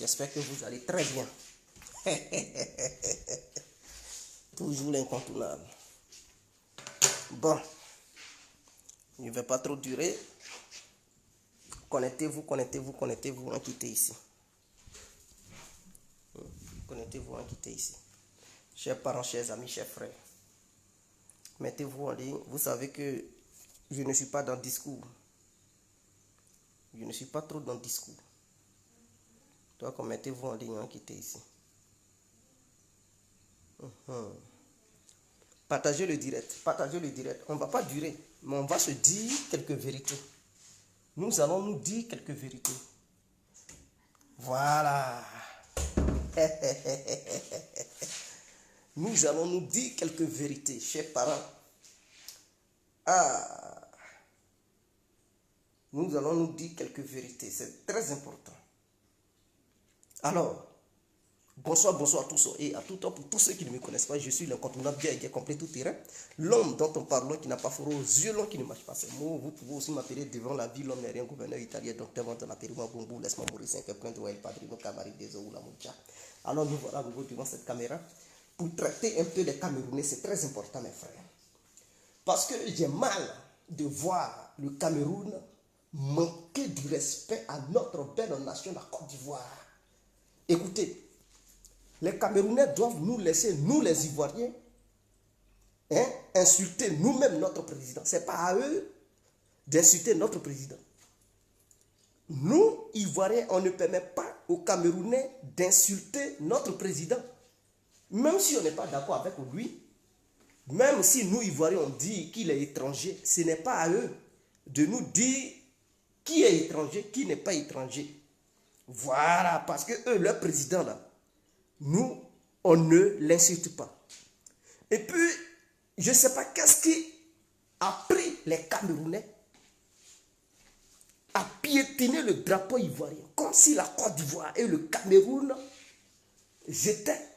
J'espère que vous allez très bien. Toujours l'incontournable. Bon, je ne vais pas trop durer. Connectez-vous, on va quitter ici. Connectez-vous, on va quitter ici. Chers parents, chers amis, chers frères. Mettez-vous en ligne. Vous savez que je ne suis pas dans le discours. Je ne suis pas trop dans le discours. Donc, mettez-vous en ligne, on va quitter ici. Partagez le direct. Partagez le direct. On ne va pas durer, mais on va se dire quelques vérités. Nous allons nous dire quelques vérités. Voilà. Nous allons nous dire quelques vérités, chers parents. Nous allons nous dire quelques vérités. C'est très important. Alors, bonsoir à tous et à tout temps. Pour tous ceux qui ne me connaissent pas, je suis l'incontournable bien complet tout terrain. L'homme dont on parle, qui n'a pas froid aux yeux longs, qui ne marche pas ses mots. Vous pouvez aussi m'appeler devant la vie, l'homme n'est rien, gouverneur italien, docteur Vantana Peruma Bumbu, laisse-moi mourir 5 points de El Padrino, Camari des ou la Moucha. Alors nous voilà nouveau devant cette caméra pour traiter un peu les Camerounais. C'est très important, mes frères. Parce que j'ai mal de voir le Cameroun manquer du respect à notre belle nation, la Côte d'Ivoire. Écoutez, les Camerounais doivent nous laisser, nous les Ivoiriens, insulter nous-mêmes notre président. Ce n'est pas à eux d'insulter notre président. Nous, Ivoiriens, on ne permet pas aux Camerounais d'insulter notre président. Même si on n'est pas d'accord avec lui, même si nous, Ivoiriens, on dit qu'il est étranger, ce n'est pas à eux de nous dire qui est étranger, qui n'est pas étranger. Voilà, parce que eux, leur président, là, nous, on ne l'insulte pas. Et puis, je ne sais pas qu'est-ce qui a pris les Camerounais à piétiner le drapeau ivoirien, comme si la Côte d'Ivoire et le Cameroun étaient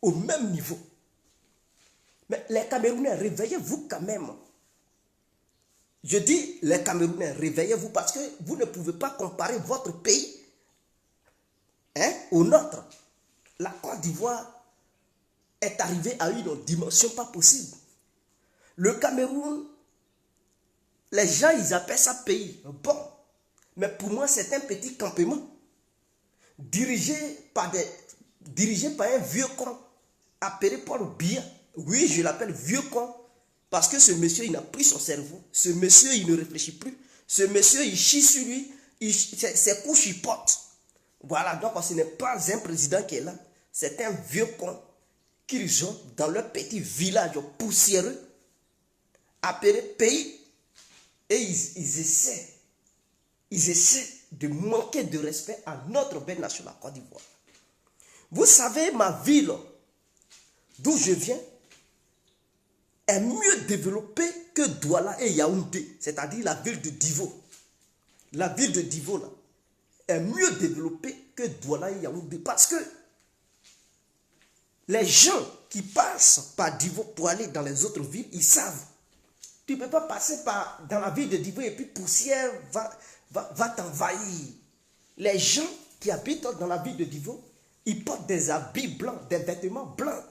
au même niveau. Mais les Camerounais, réveillez-vous quand même. Je dis, les Camerounais, réveillez-vous parce que vous ne pouvez pas comparer votre pays au nôtre. La Côte d'Ivoire est arrivée à une dimension pas possible. Le Cameroun, les gens, ils appellent ça pays. Bon, mais pour moi, c'est un petit campement dirigé par un vieux con appelé Paul Biya. Oui, je l'appelle vieux con parce que ce monsieur, il n'a pris son cerveau. Ce monsieur, il ne réfléchit plus. Ce monsieur, il chie sur lui. Ses couches, il porte. Voilà, donc ce n'est pas un président qui est là. C'est un vieux con qu'ils ont dans leur petit village poussiéreux appelé pays. Et ils essaient de manquer de respect à notre belle nation, la Côte d'Ivoire. Vous savez, ma ville d'où je viens est mieux développée que Douala et Yaoundé, c'est-à-dire la ville de Divo. La ville de Divo, là, est mieux développée que Douala et Yaoundé parce que les gens qui passent par Divo pour aller dans les autres villes, ils savent. Tu ne peux pas passer dans la ville de Divo et puis poussière va t'envahir. Les gens qui habitent dans la ville de Divo, ils portent des habits blancs, des vêtements blancs.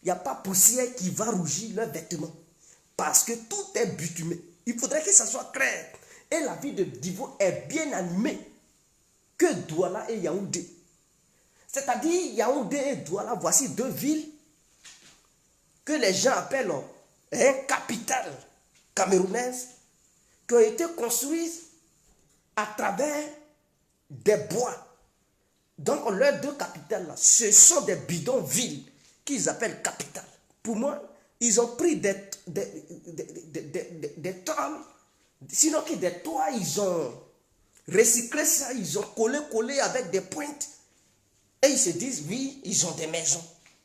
Il n'y a pas poussière qui va rougir leurs vêtements. Parce que tout est bitumé. Il faudrait que ça soit clair. Et la ville de Divo est bien animée que Douala et Yaoundé. C'est-à-dire Yaoundé et Douala, voici deux villes que les gens appellent capitales camerounaises qui ont été construites à travers des bois. Donc leurs deux capitales, là, ce sont des bidonvilles qu'ils appellent capitales. Pour moi, ils ont pris des tôles, sinon que des toits, ils ont recyclé ça, ils ont collé avec des pointes. Et ils se disent, oui, ils ont des maisons.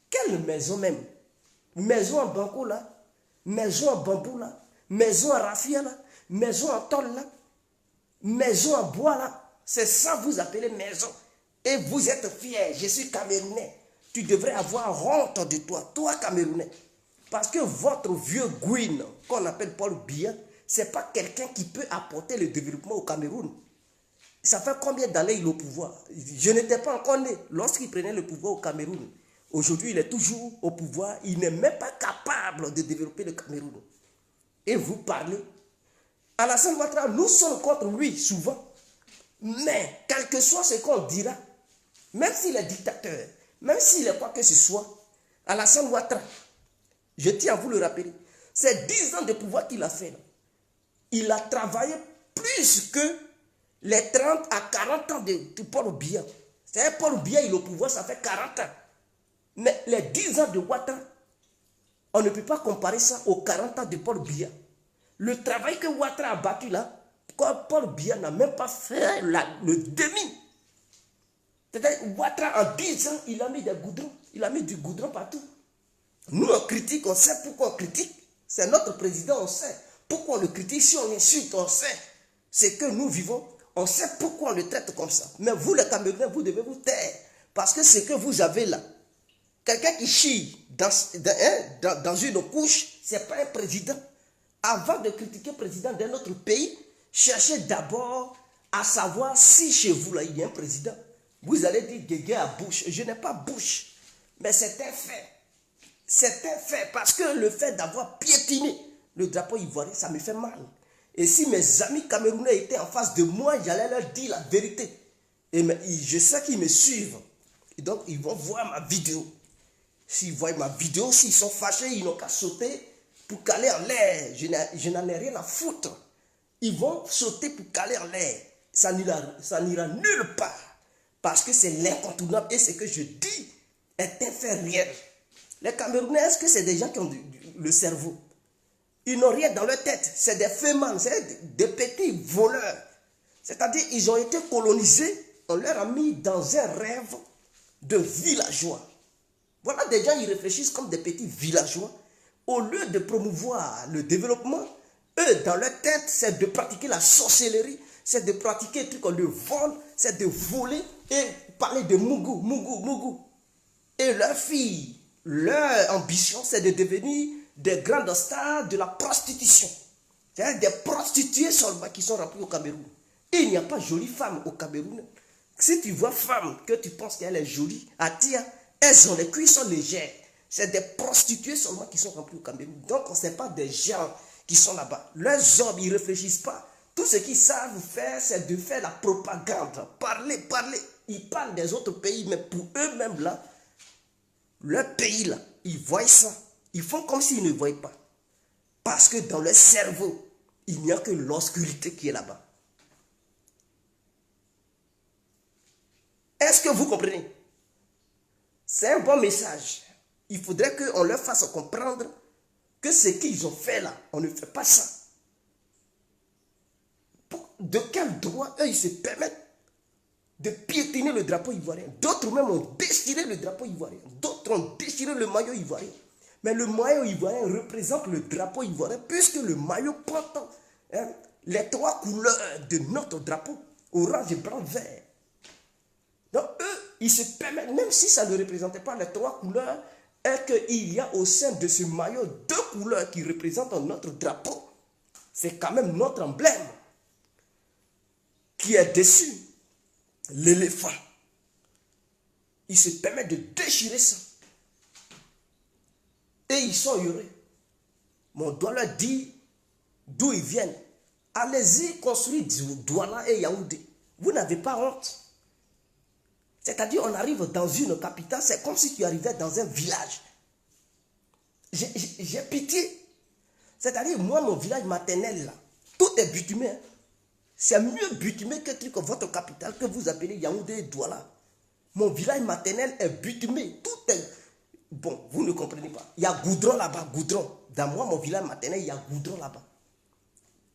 Quelle maison même? Maison en banco là, maison en bambou là, maison en raffia là, maison en tôle là, maison en bois là. C'est ça vous appelez maison. Et vous êtes fiers, je suis Camerounais. Tu devrais avoir honte de toi, toi Camerounais. Parce que votre vieux Gouine, qu'on appelle Paul Biya, ce n'est pas quelqu'un qui peut apporter le développement au Cameroun. Ça fait combien d'années il est au pouvoir? Je n'étais pas encore né lorsqu'il prenait le pouvoir au Cameroun. Aujourd'hui, il est toujours au pouvoir. Il n'est même pas capable de développer le Cameroun. Et vous parlez. Alassane Ouattara, nous sommes contre lui souvent. Mais, quel que soit ce qu'on dira, même s'il est dictateur, même s'il est quoi que ce soit, Alassane Ouattara, je tiens à vous le rappeler, c'est 10 ans de pouvoir qu'il a fait. Là. Il a travaillé plus que les 30 à 40 ans de Paul Biya. C'est Paul Biya, il est au pouvoir, ça fait 40 ans. Mais les 10 ans de Ouattara, on ne peut pas comparer ça aux 40 ans de Paul Biya. Le travail que Ouattara a battu là, Paul Biya n'a même pas fait le demi. C'est-à-dire, Ouattara, en 10 ans, il a mis des goudrons. Il a mis du goudron partout. Nous, on critique, on sait pourquoi on critique. C'est notre président, on sait. Pourquoi on le critique? Si on insulte, on sait. C'est que nous vivons, on sait pourquoi on le traite comme ça. Mais vous, les Camerounais, vous devez vous taire. Parce que ce que vous avez là, quelqu'un qui chie dans une couche, ce n'est pas un président. Avant de critiquer le président d'un autre pays, cherchez d'abord à savoir si chez vous, là, il y a un président. Vous allez dire Guégué à bouche. Je n'ai pas bouche. Mais c'est un fait. C'est un fait. Parce que le fait d'avoir piétiné le drapeau ivoirien, ça me fait mal. Et si mes amis camerounais étaient en face de moi, j'allais leur dire la vérité. Et je sais qu'ils me suivent. Et donc, ils vont voir ma vidéo. S'ils voient ma vidéo, s'ils sont fâchés, ils n'ont qu'à sauter pour caler en l'air. Je n'en ai rien à foutre. Ils vont sauter pour caler en l'air. Ça n'ira nulle part. Parce que c'est l'incontournable. Et ce que je dis est un fait réel. Les Camerounais, est-ce que c'est des gens qui ont le cerveau? Ils n'ont rien dans leur tête. C'est des fémans, c'est des petits voleurs. C'est-à-dire, ils ont été colonisés. On leur a mis dans un rêve de villageois. Voilà, des gens, ils réfléchissent comme des petits villageois. Au lieu de promouvoir le développement, eux, dans leur tête, c'est de pratiquer la sorcellerie, c'est de pratiquer des trucs comme le vol, c'est de voler et parler de mougou, mougou, mougou. Et leurs filles, leur ambition, c'est de devenir des grandes stars de la prostitution. C'est-à-dire des prostituées seulement qui sont remplies au Cameroun. Et il n'y a pas de jolie femme au Cameroun. Si tu vois femme que tu penses qu'elle est jolie, Atia, elles ont les cuisses sont légères. C'est des prostituées seulement qui sont remplies au Cameroun. Donc, ce n'est pas des gens qui sont là-bas. Leurs hommes, ils ne réfléchissent pas. Tout ce qu'ils savent faire, c'est de faire la propagande. Parler, parler. Ils parlent des autres pays, mais pour eux-mêmes, là, leur pays, là, ils voient ça. Ils font comme s'ils ne voient pas. Parce que dans leur cerveau, il n'y a que l'obscurité qui est là-bas. Est-ce que vous comprenez? C'est un bon message. Il faudrait qu'on leur fasse comprendre que ce qu'ils ont fait là, on ne fait pas ça. De quel droit eux, ils se permettent de piétiner le drapeau ivoirien? D'autres même ont déchiré le drapeau ivoirien. D'autres ont déchiré le maillot ivoirien. Mais le maillot ivoirien représente le drapeau ivoirien puisque le maillot porte les 3 couleurs de notre drapeau, orange, blanc, vert. Donc eux, ils se permettent, même si ça ne représentait pas les 3 couleurs, et qu'il y a au sein de ce maillot 2 couleurs qui représentent notre drapeau. C'est quand même notre emblème qui est dessus. L'éléphant. Ils se permettent de déchirer ça. Et ils sont heureux. Mais on doit leur dire d'où ils viennent. Allez-y construire Douala et Yaoundé. Vous n'avez pas honte. C'est-à-dire, on arrive dans une capitale, c'est comme si tu arrivais dans un village. J'ai pitié. C'est-à-dire, moi, mon village maternel, là, tout est bitumé. Hein. C'est mieux bitumé que votre capitale que vous appelez Yaoundé et Douala. Mon village maternel est bitumé. Tout est... Bon, vous ne comprenez pas. Il y a goudron là-bas, goudron. Dans moi, mon village maternel, il y a goudron là-bas.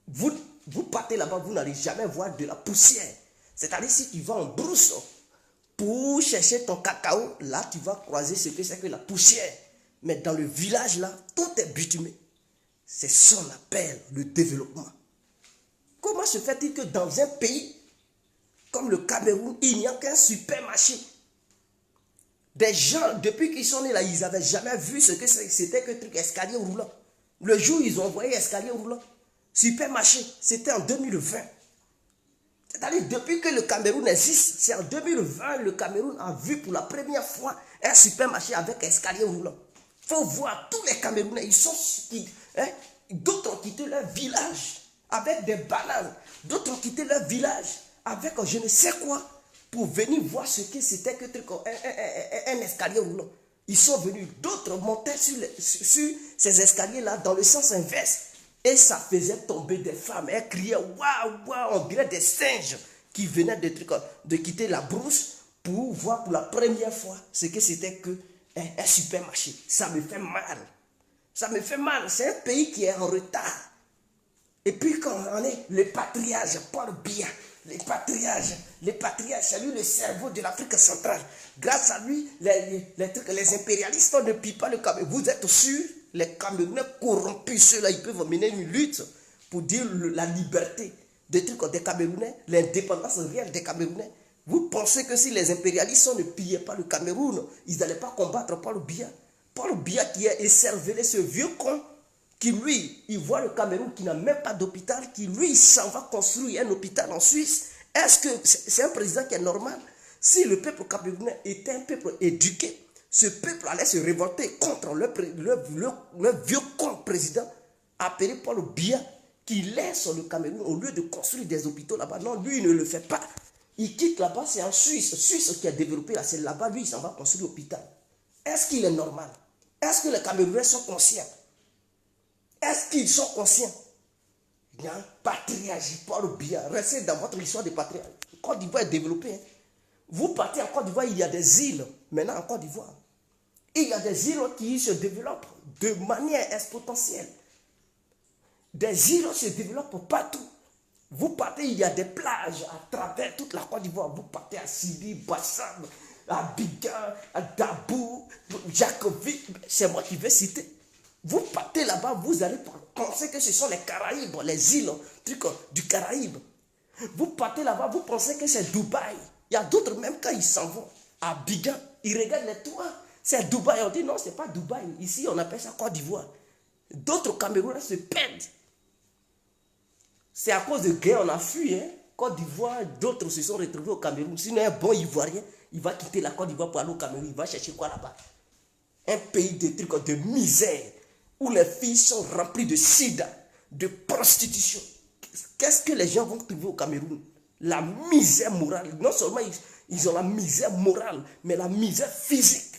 Vous partez là-bas, vous n'allez jamais voir de la poussière. C'est-à-dire, si tu vas en brousse pour chercher ton cacao, là, tu vas croiser ce que c'est que la poussière. Mais dans le village, là, tout est bitumé. C'est ça qu'on appelle le développement. Comment se fait-il que dans un pays comme le Cameroun, il n'y a qu'un supermarché? Des gens, depuis qu'ils sont nés là, ils n'avaient jamais vu ce que c'était que truc escalier roulant. Le jour où ils ont envoyé escalier roulant, supermarché, c'était en 2020. C'est-à-dire, depuis que le Cameroun existe, c'est en 2020, le Cameroun a vu pour la première fois un supermarché avec un escalier roulant. Il faut voir tous les Camerounais, ils sont... Hein, d'autres ont quitté leur village avec des bananes. D'autres ont quitté leur village avec je ne sais quoi pour venir voir ce que c'était que un escalier roulant. Ils sont venus, d'autres montaient sur ces escaliers-là dans le sens inverse. Et ça faisait tomber des femmes. Elles criaient waouh, waouh, on dirait des singes qui venaient de quitter la brousse pour voir pour la première fois ce que c'était qu'un supermarché. Ça me fait mal. Ça me fait mal. C'est un pays qui est en retard. Et puis quand on est le patriarche, Paul Biya, les patriarches, c'est lui le cerveau de l'Afrique centrale. Grâce à lui, les impérialistes ne pillent pas le Cameroun. Vous êtes sûr, les Camerounais corrompus, ceux-là, ils peuvent mener une lutte pour dire la liberté des trucs des Camerounais, l'indépendance réelle des Camerounais. Vous pensez que si les impérialistes ne pillaient pas le Cameroun, ils n'allaient pas combattre Paul Biya. Paul Biya qui est écervelé, ce vieux con, qui lui, il voit le Cameroun qui n'a même pas d'hôpital, qui lui, il s'en va construire un hôpital en Suisse. Est-ce que c'est un président qui est normal? Si le peuple camerounais était un peuple éduqué, ce peuple allait se révolter contre le vieux con président appelé Paul Biya, qui laisse le Cameroun au lieu de construire des hôpitaux là-bas. Non, lui, il ne le fait pas. Il quitte là-bas, c'est en Suisse. Suisse qui a développé là, c'est là-bas, lui, il s'en va construire l'hôpital. Est-ce qu'il est normal? Est-ce que les Camerounais sont conscients? Est-ce qu'ils sont conscients? Il y a un patriarche, Paul Biya. Restez dans votre histoire de patriarche. Côte d'Ivoire est développée. Hein. Vous partez en Côte d'Ivoire, il y a des îles. Maintenant en Côte d'Ivoire. Il y a des îles qui se développent de manière exponentielle. Des îles se développent partout. Vous partez, il y a des plages à travers toute la Côte d'Ivoire. Vous partez à Sidi, Bassam, à Abidjan, à Dabou, Jacovie. C'est moi qui vais citer. Vous partez là-bas, vous allez penser que ce sont les Caraïbes, les îles du Caraïbe. Vous partez là-bas, vous pensez que c'est Dubaï. Il y a d'autres, même quand ils s'en vont à Abidjan, ils regardent les toits. C'est Dubaï. On dit non, c'est pas Dubaï. Ici, on appelle ça Côte d'Ivoire. D'autres Camerounais se perdent. C'est à cause de guerre, on a fui. Hein? Côte d'Ivoire, d'autres se sont retrouvés au Cameroun. Sinon, un bon Ivoirien, il va quitter la Côte d'Ivoire pour aller au Cameroun. Il va chercher quoi là-bas? Un pays de misère, où les filles sont remplies de sida, de prostitution. Qu'est-ce que les gens vont trouver au Cameroun? La misère morale. Non seulement ils ont la misère morale, mais la misère physique.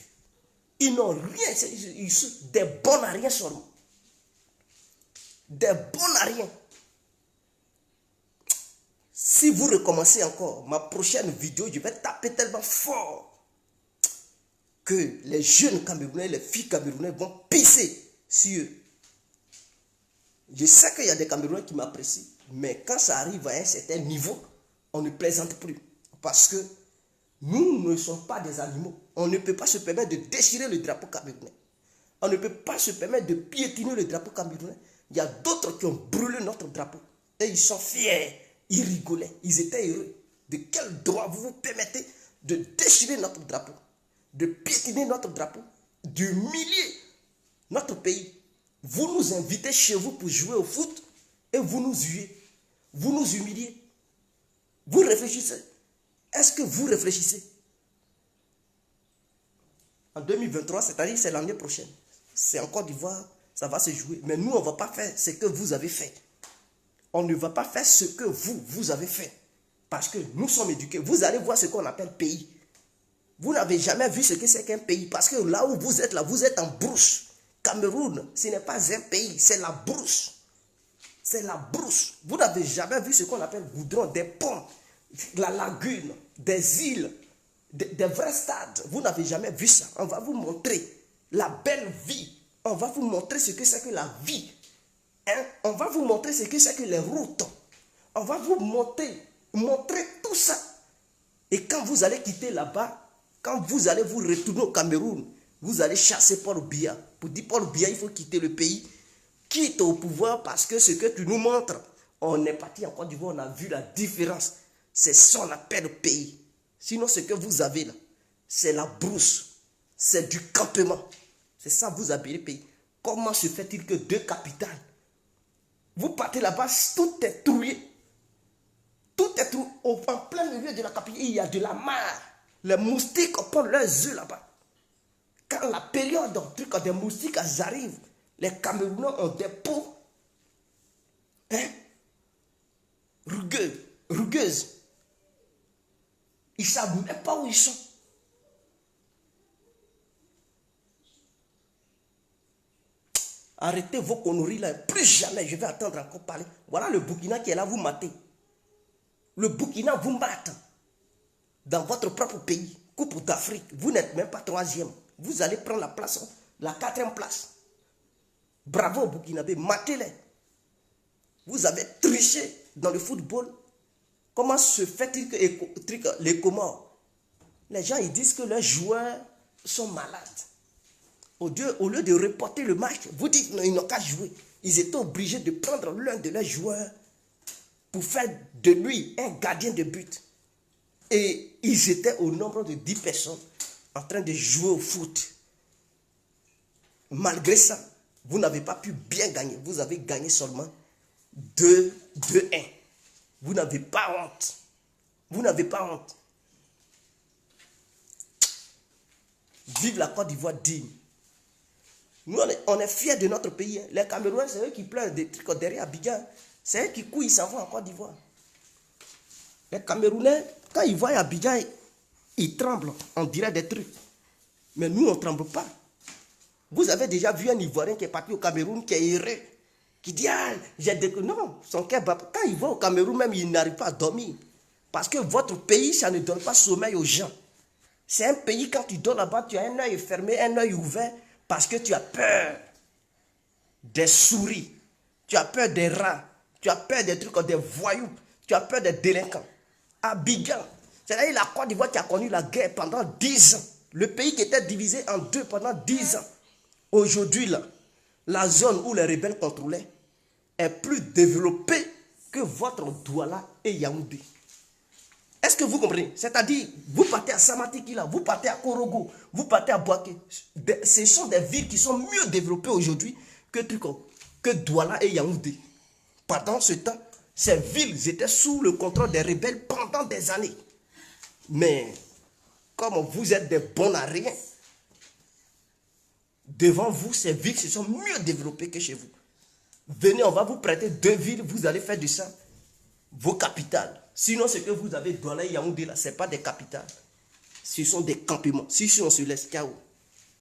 Ils n'ont rien. Ils sont des bons à rien seulement. Des bons à rien. Si vous recommencez encore, ma prochaine vidéo, je vais taper tellement fort que les jeunes Camerounais, les filles camerounaises vont pisser sur eux. Je sais qu'il y a des Camerounais qui m'apprécient, mais quand ça arrive à un certain niveau, on ne plaisante plus. Parce que nous ne sommes pas des animaux. On ne peut pas se permettre de déchirer le drapeau camerounais. On ne peut pas se permettre de piétiner le drapeau camerounais. Il y a d'autres qui ont brûlé notre drapeau. Et ils sont fiers. Ils rigolaient. Ils étaient heureux. De quel droit vous vous permettez de déchirer notre drapeau, de piétiner notre drapeau, d'humilier notre pays? Vous nous invitez chez vous pour jouer au foot et vous nous huez. Vous nous humiliez. Vous réfléchissez. Est-ce que vous réfléchissez? En 2023, c'est-à-dire c'est l'année prochaine. C'est en Côte d'Ivoire, ça va se jouer. Mais nous, on ne va pas faire ce que vous avez fait. On ne va pas faire ce que vous avez fait. Parce que nous sommes éduqués. Vous allez voir ce qu'on appelle pays. Vous n'avez jamais vu ce que c'est qu'un pays. Parce que là où vous êtes, vous êtes en brousse. Cameroun, ce n'est pas un pays, c'est la brousse. C'est la brousse. Vous n'avez jamais vu ce qu'on appelle goudron, des ponts, la lagune, des îles, des vrais stades. Vous n'avez jamais vu ça. On va vous montrer la belle vie. On va vous montrer ce que c'est que la vie. Hein? On va vous montrer ce que c'est que les routes. On va vous montrer tout ça. Et quand vous allez quitter là-bas, quand vous allez vous retourner au Cameroun, vous allez chasser Paul Biya. Pour dire Paul Biya, il faut quitter le pays. Quitte au pouvoir parce que ce que tu nous montres, on est parti en Côte d'Ivoire, on a vu la différence. C'est ça qu'on appelle le pays. Sinon, ce que vous avez là, c'est la brousse. C'est du campement. C'est ça vous appelez le pays. Comment se fait-il que deux capitales? Vous partez là-bas, tout est trouillé. Tout est en plein milieu de la capitale. Il y a de la mare. Les moustiques pondent leurs œufs là-bas. Quand la période des moustiques arrive, les Camerounais ont des peaux rugueuses. Ils ne savent même pas où ils sont. Arrêtez vos conneries là. Plus jamais je vais attendre encore parler. Voilà le Burkina qui est là, vous matez. Le Burkina vous mate. Dans votre propre pays. Coupe d'Afrique. Vous n'êtes même pas troisième. Vous allez prendre la place, la 4e place. Bravo Burkinabé, matez-les. Vous avez triché dans le football. Comment se fait-il que les Comores, les gens ils disent que leurs joueurs sont malades. Au lieu de reporter le match, vous dites qu'ils n'ont qu'à jouer. Ils étaient obligés de prendre l'un de leurs joueurs pour faire de lui un gardien de but. Et ils étaient au nombre de 10 personnes en train de jouer au foot. Malgré ça, vous n'avez pas pu bien gagner. Vous avez gagné seulement 2-1. Vous n'avez pas honte. Vous n'avez pas honte. Vive la Côte d'Ivoire digne. Nous, on est fiers de notre pays. Les Camerounais, c'est eux qui pleurent des trucs derrière Abidjan. C'est eux qui couillent, ils s'en vont en Côte d'Ivoire. Les Camerounais, quand ils voient Abidjan, ils tremblent. On dirait des trucs. Mais nous, on ne tremble pas. Vous avez déjà vu un Ivoirien qui est parti au Cameroun, qui est heureux, qui dit, ah, j'ai des... Non, son cœur bat. Quand il va au Cameroun, même, il n'arrive pas à dormir. Parce que votre pays, ça ne donne pas sommeil aux gens. C'est un pays, quand tu dors là-bas, tu as un œil fermé, un œil ouvert, parce que tu as peur des souris, tu as peur des rats, tu as peur des trucs comme des voyous, tu as peur des délinquants. Abidjan, c'est-à-dire la Côte d'Ivoire qui a connu la guerre pendant 10 ans. Le pays qui était divisé en deux pendant 10 ans. Aujourd'hui, là, la zone où les rebelles contrôlaient est plus développée que votre Douala et Yaoundé. Est-ce que vous comprenez? C'est-à-dire, vous partez à Samatikila, vous partez à Korogo, vous partez à Boaké. Ce sont des villes qui sont mieux développées aujourd'hui que Douala et Yaoundé. Pendant ce temps, ces villes étaient sous le contrôle des rebelles pendant des années. Mais, comme vous êtes des bons à rien, devant vous, ces villes se sont mieux développées que chez vous. Venez, on va vous prêter 2 villes, vous allez faire de ça vos capitales. Sinon, ce que vous avez Douala et Yaoundé là, ce n'est pas des capitales. Ce sont des campements. Si on se laisse KO.